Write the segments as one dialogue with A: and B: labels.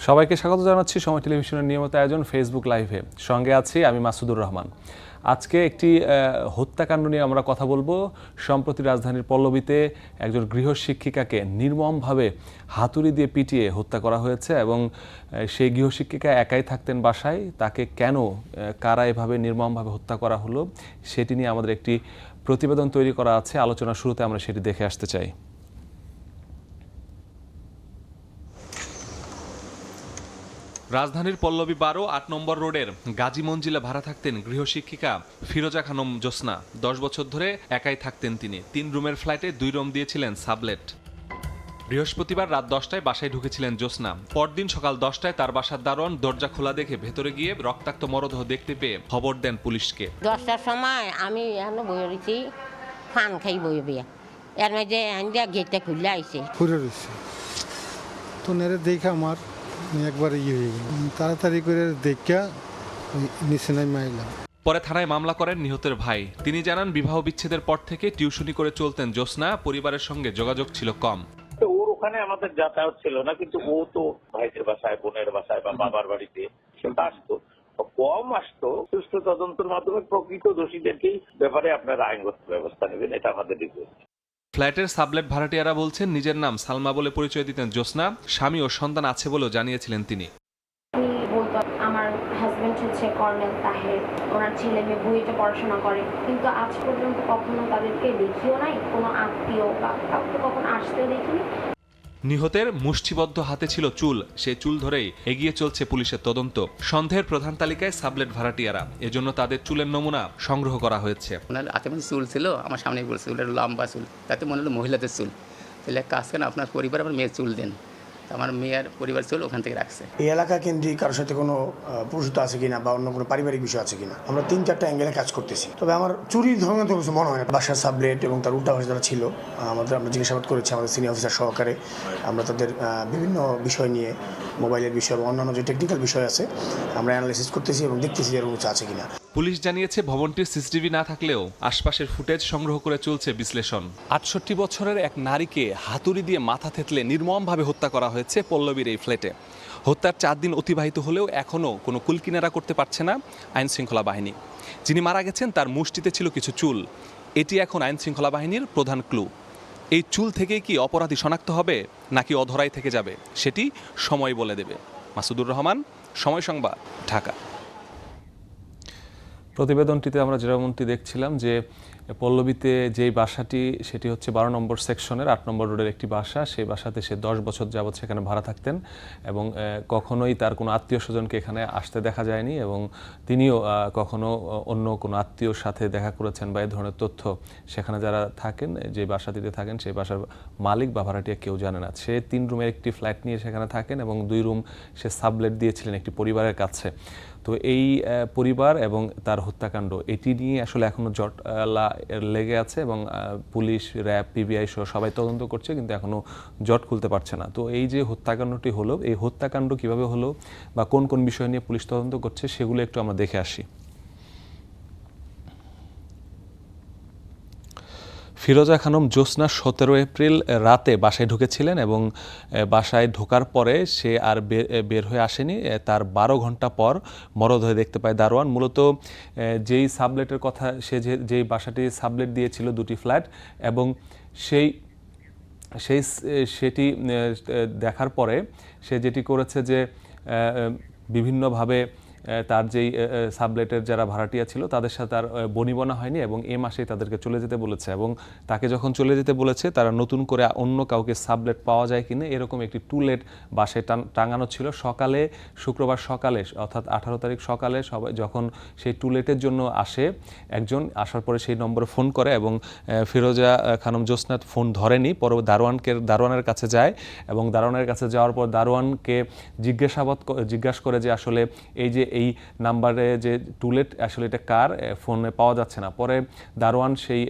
A: সবাইকে স্বাগত জানাচ্ছি সময় টেলিভিশনের নিয়মিত আয়োজন ফেসবুক লাইভে। সঙ্গে আছি আমি মাসুদুর রহমান। আজকে একটি হত্যাকাণ্ড নিয়ে আমরা কথা বলবো। সম্প্রতি রাজধানীর পল্লবীতে একজন গৃহশিক্ষিকাকে নির্মমভাবে হাতুড়ি দিয়ে পিটিয়ে হত্যা করা হয়েছে এবং সেই গৃহশিক্ষিকা একাই থাকতেন বাসায়। তাকে কেন কারা এভাবে নির্মমভাবে হত্যা করা হলো সেটি নিয়ে আমাদের একটি প্রতিবেদন তৈরি করা আছে। আলোচনার শুরুতে আমরা সেটি দেখে আসতে চাই। রাজধানীর পল্লবী 12-8 নম্বর রোডের গাজী মঞ্জিলে ভাড়া থাকতেন গৃহশিক্ষিকা ফিরোজা খানম জোসনা। 10 বছর ধরে একাই থাকতেন তিনি। 3 রুমের ফ্ল্যাটে 2 রুম দিয়েছিলেন সাবলেট। বৃহস্পতিবার রাত 10টায় বাসায় ঢুকেছিলেন জোসনা। পরদিন সকাল 10টায় তার বাসার দারোয়ান দরজা খোলা দেখে ভেতরে গিয়ে রক্তাক্ত মরদেহ দেখতে পেয়ে খবর দেন পুলিশকে।
B: 10টার সময় আমি এখনো বই রয়েছি, ফান খাই বই বিয়া এর মধ্যে গেটটা খুললে আইসে
C: ঘুরে রয়েছে তো নেড়ে দেখে আমার একবার ইয়ে হয়ে গেল, তাড়াতাড়ি করে দেখা নিচে নামে আইলাম।
A: পরে থানায় মামলা করেন নিহতের ভাই। তিনি জানান বিবাহ বিচ্ছেদের পর থেকে টিউশনি করে চলতেন জোসনা। পরিবারের সঙ্গে যোগাযোগ ছিল কম।
D: ওর ওখানে আমাদের যাতায়াত ছিল না, কিন্তু ও তো ভাইদের বাসায়, বোনের বাসায় বা বাবার বাড়িতে সেটা আসতো, কম আসতো। সুষ্ঠু তদন্তের মাধ্যমে প্রকৃত দোষীদেরকেই ব্যাপারে আপনারা আইনগত ব্যবস্থা নেবেন, এটা আমাদের রিকোয়েস্ট।
A: ফ্ল্যাটের সাবলেট ভাড়াটিয়ারা বলছেন নিজের নাম সালমা বলে পরিচয় দিতেন জোসনা। স্বামী ও সন্তান আছে বলেও জানিয়েছিলেন তিনি।
E: বলতো আমার হাজবেন্ড হচ্ছে কর্নেল তাহের, ওনার ছেলে মেয়ে বুয়েটে পড়াশোনা করে, কিন্তু আজ পর্যন্ত কখনো তাদেরকে দেখিও নাই, কোনো আত্মীয় বা কাউকে কখনো আসতেও দেখিনি।
A: নিহতের মুষ্টিবদ্ধ হাতে ছিল চুল। সেই চুল ধরেই এগিয়ে চলছে পুলিশের তদন্ত। সন্দেহের প্রধান তালিকায় সাবলেট ভাড়াটিয়ারা, এজন্য তাদের চুলের নমুনা সংগ্রহ করা হয়েছে।
F: ওনার হাতে মধ্যে চুল ছিল, আমার সামনে বলছে চুলের লম্বা চুল, তাতে মনে হলো মহিলাদের চুল। তাহলে কাজ কেন আপনার পরিবার আমার মেয়ের চুল দেন, আমার মেয়ের পরিবার চুল ওখান থেকে রাখছে।
G: এই এলাকা কেন্দ্রিক কারোর সাথে কোনো পুরুষত্ব আছে কিনা বা অন্য কোনো পারিবারিক বিষয় আছে কিনা আমরা 3-4টা অ্যাঙ্গেলে কাজ করতেছি। তবে আমার চুরির ধরনের তো কিছু মনে হয় না। বাসার সাবলেট এবং তার উল্টা পাশে যারা ছিল আমরা জিজ্ঞাসাবাদ করেছি আমাদের সিনিয়র অফিসার সহকারে। আমরা তাদের বিভিন্ন বিষয় নিয়ে, মোবাইলের বিষয় এবং অন্যান্য যে টেকনিক্যাল বিষয় আছে আমরা অ্যানালাইসিস করতেছি এবং দেখতেছি এর কিছু আছে কিনা।
A: পুলিশ জানিয়েছে ভবনটির সিসিটিভি না থাকলেও আশপাশের ফুটেজ সংগ্রহ করে চলছে বিশ্লেষণ। 68 বছরের এক নারীকে হাতুড়ি দিয়ে মাথা থেতলে নির্মমভাবে হত্যা করা হয়েছে পল্লবীর এই ফ্ল্যাটে। হত্যার 4 দিন অতিবাহিত হলেও এখনও কোনো কুলকিনারা করতে পারছে না আইন শৃঙ্খলা বাহিনী। যিনি মারা গেছেন তার মুষ্টিতে ছিল কিছু চুল। এটি এখন আইন শৃঙ্খলা বাহিনীর প্রধান ক্লু। এই চুল থেকেই কি অপরাধী শনাক্ত হবে নাকি অধরাই থেকে যাবে সেটি সময় বলে দেবে। মাসুদুর রহমান, সময় সংবাদ, ঢাকা। প্রতিবেদনটিতে আমরা যেমনটি দেখছিলাম যে পল্লবীতে যেই বাসাটি সেটি হচ্ছে 12 নম্বর সেকশনের 8 নম্বর রোডের একটি বাসা। সেই বাসাতে সে 10 বছর যাবৎ সেখানে ভাড়া থাকতেন এবং কখনোই তার কোনো আত্মীয় স্বজনকে এখানে আসতে দেখা যায়নি এবং তিনিও কখনো অন্য কোনো আত্মীয়র সাথে দেখা করেছেন বা এই ধরনের তথ্য সেখানে যারা থাকেন, যে বাসাটিতে থাকেন সেই বাসার মালিক বা ভাড়াটিয়া কেউ জানে না। সে 3 রুমের একটি ফ্ল্যাট নিয়ে সেখানে থাকেন এবং 2 রুম সে সাবলেট দিয়েছিলেন একটি পরিবারের কাছে। তো এই পরিবার এবং তার হত্যাকাণ্ড এটি নিয়ে আসলে এখনো জট লেগে আছে এবং পুলিশ, র্যাব, পিবিআই সহ সবাই তদন্ত করছে, কিন্তু এখনো জট খুলতে পারছে না। তো এই যে হত্যাকাণ্ডটি হলো, এই হত্যাকাণ্ড কিভাবে হলো বা কোন কোন বিষয় নিয়ে পুলিশ তদন্ত করছে সেগুলো একটু আমরা দেখে আসি। ফিরোজা খানম জোসনা 17 এপ্রিল রাতে বাসায় ঢুকেছিলেন এবং বাসায় ঢোকার পরে সে আর বের হয়ে আসেনি। তার 12 ঘন্টা পর মরদেহ দেখতে পায় দারোয়ান। মূলত যেই সাবলেটের কথা, সে যেই বাসাটি সাবলেট দিয়েছিল 2টি ফ্ল্যাট, এবং সেটি দেখার পরে সে যেটি করেছে যে বিভিন্নভাবে তার যেই সাবলেটের যারা ভাড়াটিয়া ছিল তাদের সাথে তার বনিবনা হয়নি এবং এ মাসেই তাদেরকে চলে যেতে বলেছে এবং তাকে যখন চলে যেতে বলেছে তারা নতুন করে অন্য কাউকে সাবলেট পাওয়া যায় কিনা এরকম একটি টুলেট বাসায় টাঙানো ছিল। সকালে, শুক্রবার সকালে অর্থাৎ 18 তারিখ সকালে সবাই যখন সেই টুলেটের জন্য আসে, একজন আসার পরে সেই নম্বরে ফোন করে এবং ফিরোজা খানম জোসনা ফোন ধরেনি। পরে দারোয়ানের কাছে যায় এবং দারোয়ানের কাছে যাওয়ার পর দারোয়ানকে জিজ্ঞাসা করে যে আসলে এই যে এই নাম্বারে যে টুলেট আসলে এটা কার ফোনে পাওয়া যাচ্ছে না। পরে দারোয়ান সেই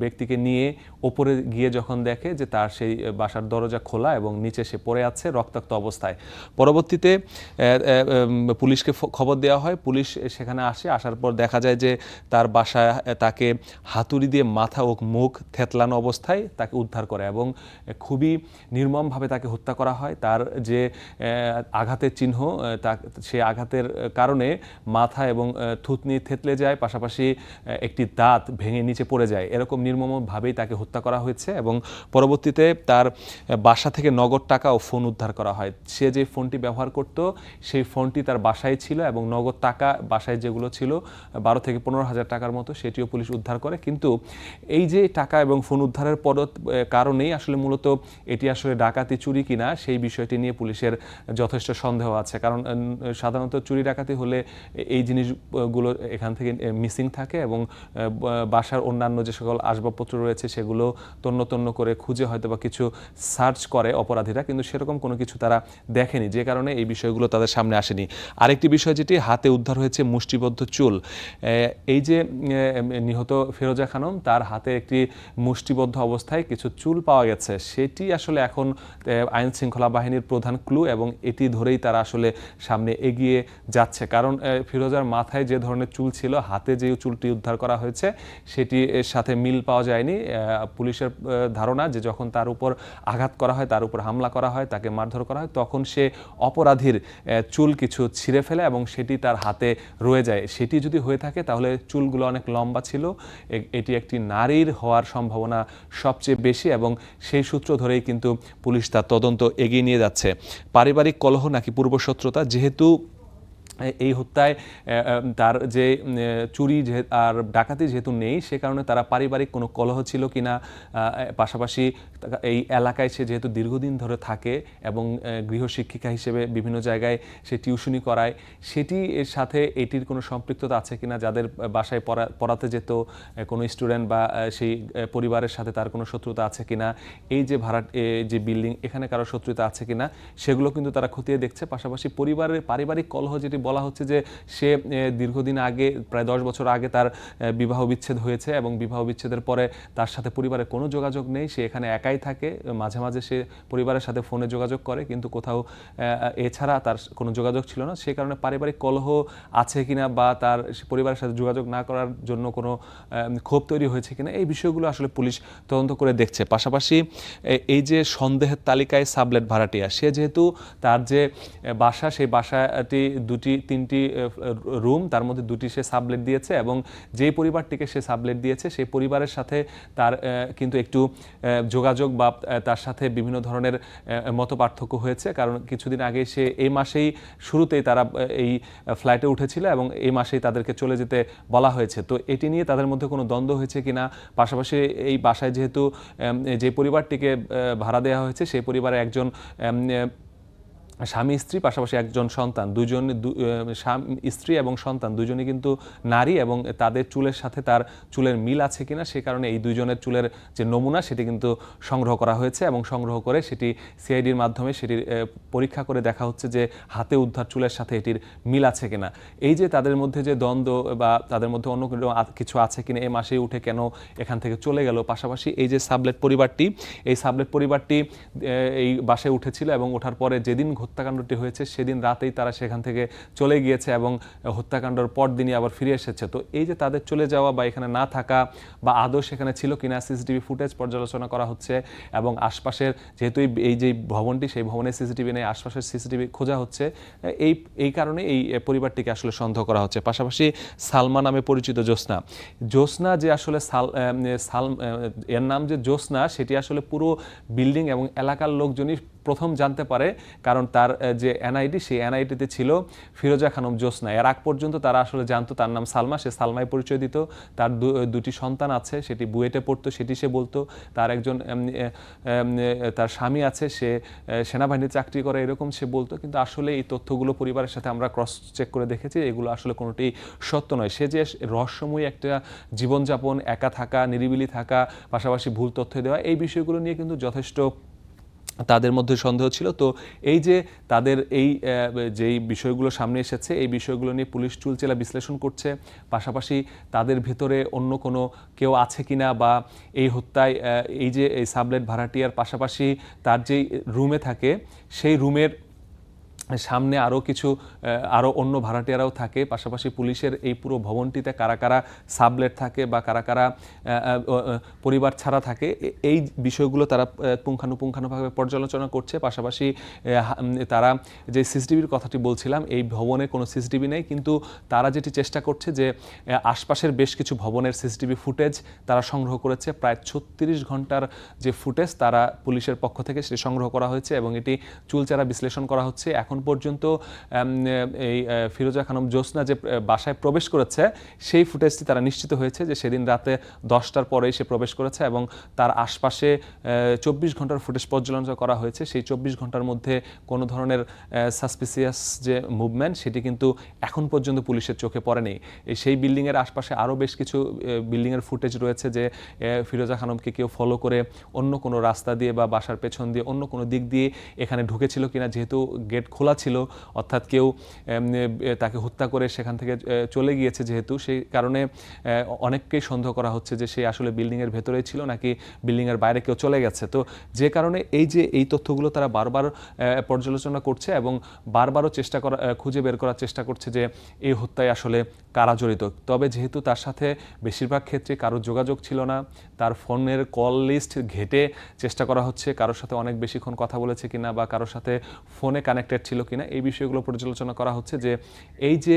A: ব্যক্তিকে নিয়ে ওপরে গিয়ে যখন দেখে যে তার সেই বাসার দরজা খোলা এবং নিচে সে পড়ে আছে রক্তাক্ত অবস্থায়। পরবর্তীতে পুলিশকে খবর দেওয়া হয়, পুলিশ সেখানে আসার পর দেখা যায় যে তার বাসায় তাকে হাতুড়ি দিয়ে মাথা ও মুখ থেতলানো অবস্থায় তাকে উদ্ধার করে এবং খুবই নির্মমভাবে তাকে হত্যা করা হয়। তার যে আঘাতের চিহ্ন, সে আঘাতের কারণে মাথা এবং থুতনি থেতলে যায়, পাশাপাশি একটি দাঁত ভেঙে নিচে পড়ে যায়। এরকম নির্মমভাবেই তাকে হত্যা করা হয়েছে এবং পরবর্তীতে তার বাসা থেকে নগদ টাকা ও ফোন উদ্ধার করা হয়। সে যে ফোনটি ব্যবহার করত সেই ফোনটি তার বাসায় ছিল এবং নগদ টাকা বাসায় যেগুলো ছিল 12 থেকে 15 হাজার টাকার মতো, সেটিও পুলিশ উদ্ধার করে। কিন্তু এই যে টাকা এবং ফোন উদ্ধারের কারণেই আসলে মূলত এটি আসলে ডাকাতি চুরি কিনা সেই বিষয়টি নিয়ে পুলিশের যথেষ্ট সন্দেহ আছে। কারণ সাধারণত চুরি ডাকাতি হলে এই জিনিসগুলো এখান থেকে মিসিং থাকে এবং বাসার অন্যান্য যে সকল আসবাবপত্র রয়েছে সেগুলো তন্ন তন্ন করে খুঁজে হয়তো বা কিছু সার্চ করে অপরাধীরা, কিন্তু সেরকম কোনো কিছু তারা দেখেনি, যে কারণে এই বিষয়গুলো তাদের সামনে আসেনি। আরেকটি বিষয় যেটি হাতে উদ্ধার হয়েছে মুষ্টিবদ্ধ চুল। এই যে নিহত ফিরোজা খানম, তার হাতে একটি মুষ্টিবদ্ধ অবস্থায় কিছু চুল পাওয়া গেছে, সেটি আসলে এখন আইন শৃঙ্খলা বাহিনীর প্রধান ক্লু এবং এটি ধরেই তারা আসলে সামনে এগিয়ে যাচ্ছে। কারণ ফিরোজার মাথায় যে ধরনের চুল ছিল, হাতে যে চুলটি উদ্ধার করা হয়েছে সেটি এর সাথে মিল পাওয়া যায়নি। পুলিশের ধারণা যে যখন তার উপর আঘাত করা হয়, তার উপর হামলা করা হয়, তাকে মারধর করা হয়, তখন সে অপরাধীর চুল কিছু ছিঁড়ে ফেলে এবং সেটি তার হাতে রয়ে যায়। সেটি যদি হয়ে থাকে তাহলে চুলগুলো অনেক লম্বা ছিল, এটি একটি নারীর হওয়ার সম্ভাবনা সবচেয়ে বেশি এবং সেই সূত্র ধরেই কিন্তু পুলিশ তার তদন্ত এগিয়ে নিয়ে যাচ্ছে। পারিবারিক কলহ নাকি পূর্বশত্রুতা, যেহেতু এই হত্যায় তার যে চুরি আর ডাকাতি যেহেতু নেই, সে কারণে তারা পারিবারিক কোনো কলহ ছিল কিনা, পাশাপাশি এই এলাকায় সে যেহেতু দীর্ঘদিন ধরে থাকে এবং গৃহশিক্ষিকা হিসেবে বিভিন্ন জায়গায় সে টিউশনি করায়, সেটি এর সাথে এটির কোনো সম্পৃক্ততা আছে কিনা, যাদের বাসায় পড়াতে যেত কোনো স্টুডেন্ট বা সেই পরিবারের সাথে তার কোনো শত্রুতা আছে কিনা, এই যে ভাড়া যে বিল্ডিং এখানে কারো শত্রুতা আছে কিনা, সেগুলো কিন্তু তারা খতিয়ে দেখছে। পাশাপাশি পারিবারিক কলহ যেটি বলা হচ্ছে যে সে দীর্ঘদিন আগে, প্রায় 10 বছর আগে তার বিবাহ বিচ্ছেদ হয়েছে এবং বিবাহ বিচ্ছেদের পরে তার সাথে পরিবারের কোনো যোগাযোগ নেই, সে এখানে একাই থাকে। মাঝে মাঝে সে পরিবারের সাথে ফোনে যোগাযোগ করে, কিন্তু কোথাও এছাড়া তার কোনো যোগাযোগ ছিল না। সে কারণে পারিবারিক কলহ আছে কিনা বা তার পরিবারের সাথে যোগাযোগ না করার জন্য কোনো ক্ষোভ তৈরি হয়েছে কিনা, এই বিষয়গুলো আসলে পুলিশ তদন্ত করে দেখছে। পাশাপাশি এই যে সন্দেহের তালিকায় সাবলেট ভাড়াটিয়া, সে যেহেতু তার যে বাসা, সেই বাসাটি 2-3টি রুম, তার মধ্যে 2টি সে সাবলেট দিয়েছে এবং যেই পরিবারটিকে সে সাবলেট দিয়েছে সেই পরিবারের সাথে তার কিন্তু একটু যোগাযোগ বা তার সাথে বিভিন্ন ধরনের মতপার্থক্য হয়েছে। কারণ কিছুদিন আগে সে এই মাসেই শুরুতেই তারা এই ফ্লাইটে উঠেছিল এবং এই মাসেই তাদেরকে চলে যেতে বলা হয়েছে। তো এটি নিয়ে তাদের মধ্যে কোনো দ্বন্দ্ব হয়েছে কিনা, পাশাপাশি এই বাসায় যেহেতু যে পরিবারটিকে ভাড়া দেওয়া হয়েছে সেই পরিবারে একজন স্বামী স্ত্রী, পাশাপাশি একজন সন্তান, স্ত্রী এবং সন্তান দুজনই কিন্তু নারী এবং তাদের চুলের সাথে তার চুলের মিল আছে কিনা, সে কারণে এই দুজনের চুলের যে নমুনা সেটি কিন্তু সংগ্রহ করা হয়েছে এবং সংগ্রহ করে সেটি সিআইডির মাধ্যমে সেটির পরীক্ষা করে দেখা হচ্ছে যে হাতে উদ্ধার চুলের সাথে এটির মিল আছে কিনা। এই যে তাদের মধ্যে যে দ্বন্দ্ব বা তাদের মধ্যে অন্য কিছু আছে কিনা, এই মাসেই উঠে কেন এখান থেকে চলে গেল, পাশাপাশি এই যে সাবলেট পরিবারটি এই বাসায় উঠেছিল এবং ওঠার পরে যেদিন হত্যাকাণ্ডটি হয়েছে সেদিন রাতেই তারা সেখান থেকে চলে গিয়েছে এবং হত্যাকাণ্ডের পর দিনই আবার ফিরে এসেছে। তো এই যে তাদের চলে যাওয়া বা এখানে না থাকা বা আদৌ সেখানে ছিল কিনা, সিসিটিভি ফুটেজ পর্যালোচনা করা হচ্ছে এবং আশপাশের যেহেতু এই যে ভবনটি, সেই ভবনের সিসিটিভি নেই, আশপাশের সিসিটিভি খোঁজা হচ্ছে। এই কারণে এই পরিবারটিকে আসলে সন্দেহ করা হচ্ছে। পাশাপাশি সালমা নামে পরিচিত জ্যোৎস্না যে আসলে এর নাম যে জ্যোৎস্না, সেটি আসলে পুরো বিল্ডিং এবং এলাকার লোকজনই প্রথম জানতে পারে, কারণ তার যে এনআইডি, সেই এনআইডিতে ছিল ফিরোজা খানম জ্যোৎস্না। এর আগ পর্যন্ত তারা আসলে জানতো তার নাম সালমা, সে সালমাই পরিচয় দিত। তার 2টি সন্তান আছে, সেটি বুয়েটে পড়তো, সেটি সে বলতো। তার একজন তার স্বামী আছে, সে সেনাবাহিনীতে চাকরি করে, এরকম সে বলতো। কিন্তু আসলে এই তথ্যগুলো পরিবারের সাথে আমরা ক্রস চেক করে দেখেছি, এগুলো আসলে কোনোটি সত্য নয়। সে যে রহস্যময়ী একটা জীবনযাপন, একা থাকা, নিরিবিলি থাকা, পাশাপাশি ভুল তথ্য দেওয়া, এই বিষয়গুলো নিয়ে কিন্তু যথেষ্ট তাদের মধ্যে সন্দেহ ছিল। তো এই যে তাদের এই যেই বিষয়গুলো সামনে এসেছে, এই বিষয়গুলো নিয়ে পুলিশ চুলচেরা বিশ্লেষণ করছে, পাশাপাশি তাদের ভিতরে অন্য কোনো কেউ আছে কিনা, বা এই হত্যায় এই যে এই সাবলেট ভাড়াটিয়ার পাশাপাশি তার যেই রুমে থাকে সেই রুমের সামনে আরও অন্য ভাড়াটিয়ারাও থাকে, পাশাপাশি পুলিশের এই পুরো ভবনটিতে কারা কারা সাবলেট থাকে বা কারা কারা পরিবার ছাড়া থাকে, এই বিষয়গুলো তারা পুঙ্খানুপুঙ্খানুভাবে পর্যালোচনা করছে। পাশাপাশি তারা যে সিসিটিভির কথাটি বলছিলাম, এই ভবনে কোনো সিসিটিভি নেই, কিন্তু তারা যেটি চেষ্টা করছে যে আশপাশের বেশ কিছু ভবনের সিসিটিভি ফুটেজ তারা সংগ্রহ করেছে। প্রায় 36 ঘন্টার যে ফুটেজ তারা পুলিশের পক্ষ থেকে সেটি সংগ্রহ করা হয়েছে এবং এটি চুলচেরা বিশ্লেষণ করা হচ্ছে। এখন পর্যন্ত এই ফিরোজা খানম জ্যোৎস্না যে বাসায় প্রবেশ করেছে সেই ফুটেজটি তারা নিশ্চিত হয়েছে যে সেদিন রাতে 10টার পরেই সে প্রবেশ করেছে এবং তার আশপাশে 24 ঘন্টার ফুটেজ পর্যালোচনা করা হয়েছে। সেই 24 ঘন্টার মধ্যে কোনো ধরনের সাসপিসিয়াস যে মুভমেন্ট সেটি কিন্তু এখন পর্যন্ত পুলিশের চোখে পড়েনি। সেই বিল্ডিংয়ের আশপাশে আরও বেশ কিছু বিল্ডিংয়ের ফুটেজ রয়েছে যে ফিরোজা খানমকে কেউ ফলো করে অন্য কোনো রাস্তা দিয়ে বা বাসার পেছন দিয়ে অন্য কোনো দিক দিয়ে এখানে ঢুকেছিল কিনা, যেহেতু গেট খোলা ছিল, অর্থাৎ কেউ তাকে হত্যা করে সেখান থেকে চলে গিয়েছে, যেহেতু সেই কারণে অনেককেই সন্দেহ করা হচ্ছে যে সে আসলে বিল্ডিংয়ের ভেতরেই ছিল নাকি বিল্ডিংয়ের বাইরে কেউ চলে গেছে। তো যে কারণে এই তথ্যগুলো তারা বারবার পর্যালোচনা করছে এবং বারবারও খুঁজে বের করার চেষ্টা করছে যে এই হত্যায় আসলে কারা জড়িত। তবে যেহেতু তার সাথে বেশিরভাগ ক্ষেত্রে কারো যোগাযোগ ছিল না, তার ফোনের কল লিস্ট ঘেটে চেষ্টা করা হচ্ছে কারোর সাথে অনেক বেশিক্ষণ কথা বলেছে কিনা বা কারোর সাথে ফোনে কানেক্টেড ছিল কিনা, এই বিষয়গুলো পর্যালোচনা করা হচ্ছে যে এই যে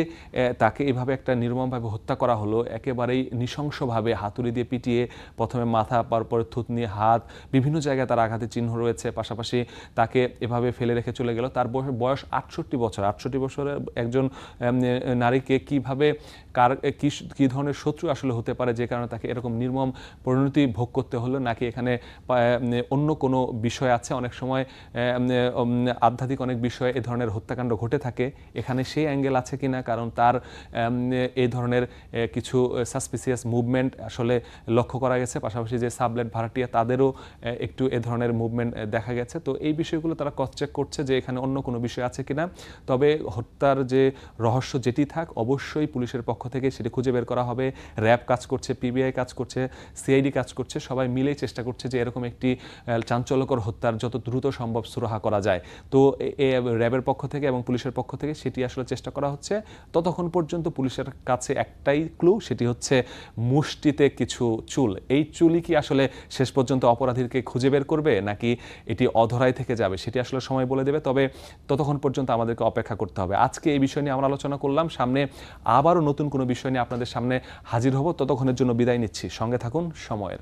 A: তাকে এভাবে একটা নির্মমভাবে হত্যা করা হলো, একেবারেই নৃশংসভাবে হাতুড়ি দিয়ে পিটিয়ে, প্রথমে মাথা, তারপরে থুতনি, হাত, বিভিন্ন জায়গায় তার আঘাতের চিহ্ন রয়েছে, পাশাপাশি তাকে এভাবে ফেলে রেখে চলে গেল। তার বয়স 68 বছর। 68 বছরের একজন নারীকে কিভাবে কী ধরনের শত্রু আসলে হতে পারে যে কারণে তাকে এরকম নির্মম পরিণতি ভোগ করতে হলো, নাকি এখানে অন্য কোনো বিষয় আছে। অনেক সময় আধ্যাত্মিক অনেক বিষয়ে এ ধরনের হত্যাকাণ্ড ঘটে থাকে, এখানে সেই অ্যাঙ্গেল আছে কিনা, কারণ তার এই ধরনের কিছু সাসপিসিয়াস মুভমেন্ট আসলে লক্ষ্য করা গেছে। পাশাপাশি যে সাবলেট ভাড়াটিয়া তাদেরও একটু এ ধরনের মুভমেন্ট দেখা গেছে। তো এই বিষয়গুলো তারা ক্রস চেক করছে যে এখানে অন্য কোনো বিষয় আছে কিনা। তবে হত্যার যে রহস্য যেটি থাক, অবশ্যই পুলিশের পক্ষ থেকে সেটি খুঁজে বের করা হবে। র্যাব কাজ করছে, পিবিআই কাজ করছে, সিআইডি কাজ করছে, সবাই মিলেই চেষ্টা করছে যে এরকম একটি চাঞ্চল্যকর হত্যার যত দ্রুত সম্ভব সুরাহা করা যায়। তো র্যাবের পক্ষ থেকে এবং পুলিশের পক্ষ থেকে সেটি আসলে চেষ্টা করা হচ্ছে। ততক্ষণ পর্যন্ত পুলিশের কাছে একটাই ক্লু, সেটি হচ্ছে মুষ্টিতে কিছু চুল। এই চুলই কি আসলে শেষ পর্যন্ত অপরাধীকে খুঁজে বের করবে, নাকি এটি অধরাই থেকে যাবে, সেটি আসলে সময় বলে দেবে। তবে ততক্ষণ পর্যন্ত আমাদেরকে অপেক্ষা করতে হবে। আজকে এই বিষয় নিয়ে আমরা আলোচনা করলাম, সামনে আবারও নতুন কোনো বিষয় নিয়ে আপনাদের সামনে হাজির হব। ততক্ষণের জন্য বিদায় নিচ্ছি, সঙ্গে থাকুন সময়ের।